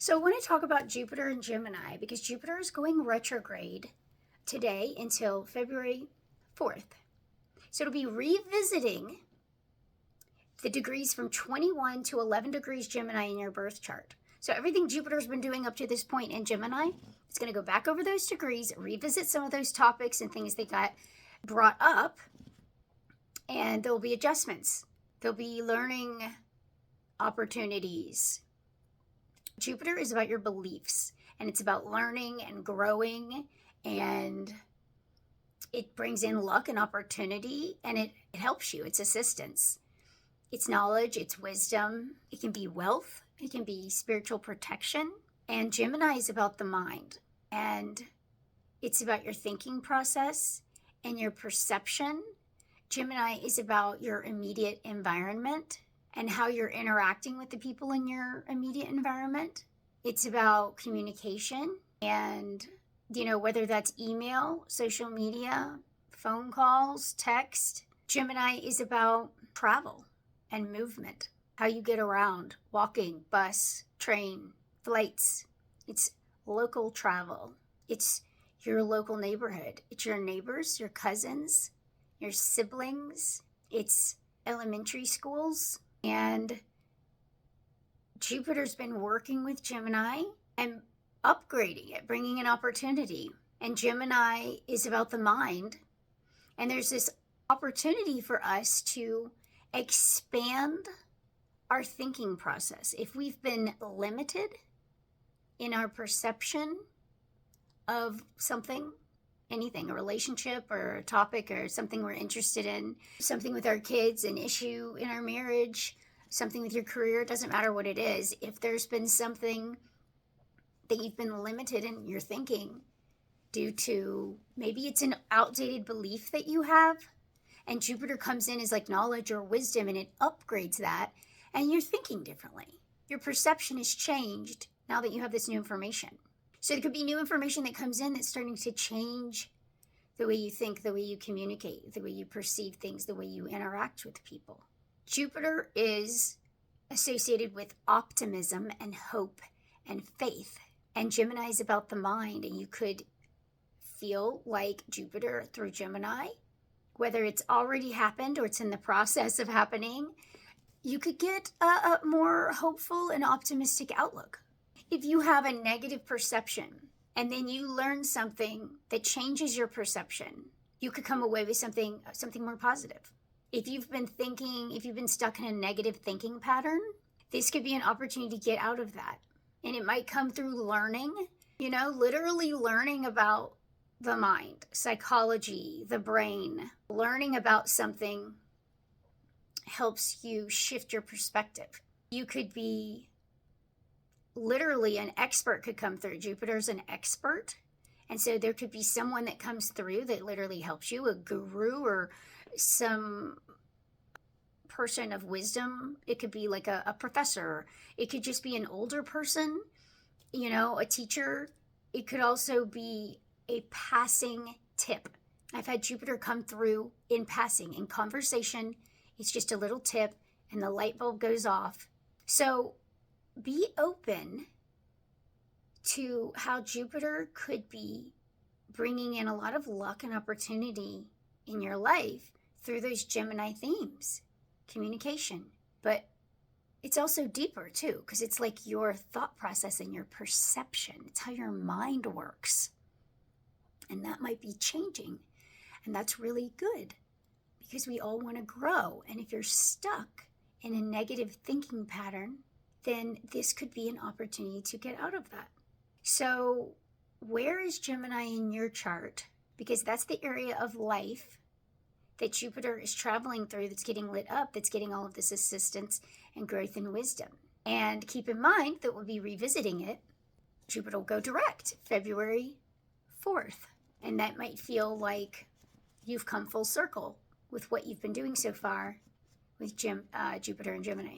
So I want to talk about Jupiter and Gemini because Jupiter is going retrograde today until February 4th. So it'll be revisiting the degrees from 21 to 11 degrees Gemini in your birth chart. So everything Jupiter's been doing up to this point in Gemini, it's going to go back over those degrees, revisit some of those topics and things that got brought up, and there'll be adjustments. There'll be learning opportunities. Jupiter is about your beliefs, and it's about learning and growing, and it brings in luck and opportunity, and it helps you. It's assistance. It's knowledge, it's wisdom. It can be wealth. It can be spiritual protection. And Gemini is about the mind, and it's about your thinking process and your perception. Gemini is about your immediate environment and how you're interacting with the people in your immediate environment. It's about communication and, whether that's email, social media, phone calls, text. Gemini is about travel and movement, how you get around, walking, bus, train, flights. It's local travel. It's your local neighborhood. It's your neighbors, your cousins, your siblings. It's elementary schools. And Jupiter's been working with Gemini and upgrading it, bringing an opportunity. And Gemini is about the mind. And there's this opportunity for us to expand our thinking process. If we've been limited in our perception of something, anything, a relationship or a topic or something we're interested in, something with our kids, an issue in our marriage, something with your career, it doesn't matter what it is. If there's been something that you've been limited in your thinking due to, maybe it's an outdated belief that you have, and Jupiter comes in as like knowledge or wisdom, and it upgrades that, and you're thinking differently. Your perception has changed now that you have this new information. So there could be new information that comes in that's starting to change the way you think, the way you communicate, the way you perceive things, the way you interact with people. Jupiter is associated with optimism and hope and faith. And Gemini is about the mind. And you could feel like Jupiter through Gemini, whether it's already happened or it's in the process of happening, you could get a more hopeful and optimistic outlook. If you have a negative perception and then you learn something that changes your perception, you could come away with something more positive. If you've been stuck in a negative thinking pattern, this could be an opportunity to get out of that. And it might come through learning, literally learning about the mind, psychology, the brain. Learning about something helps you shift your perspective. You could be literally an expert could come through. Jupiter's an expert. And so there could be someone that comes through that literally helps you, a guru or some person of wisdom. It could be like a professor. It could just be an older person, a teacher. It could also be a passing tip. I've had Jupiter come through in passing, in conversation. It's just a little tip and the light bulb goes off. So be open to how Jupiter could be bringing in a lot of luck and opportunity in your life through those Gemini themes, communication. But it's also deeper too, because it's like your thought process and your perception. It's how your mind works. And that might be changing. And that's really good because we all want to grow. And if you're stuck in a negative thinking pattern, then this could be an opportunity to get out of that. So where is Gemini in your chart? Because that's the area of life that Jupiter is traveling through, that's getting lit up, that's getting all of this assistance and growth and wisdom. And keep in mind that we'll be revisiting it. Jupiter will go direct February 4th. And that might feel like you've come full circle with what you've been doing so far with Jupiter and Gemini.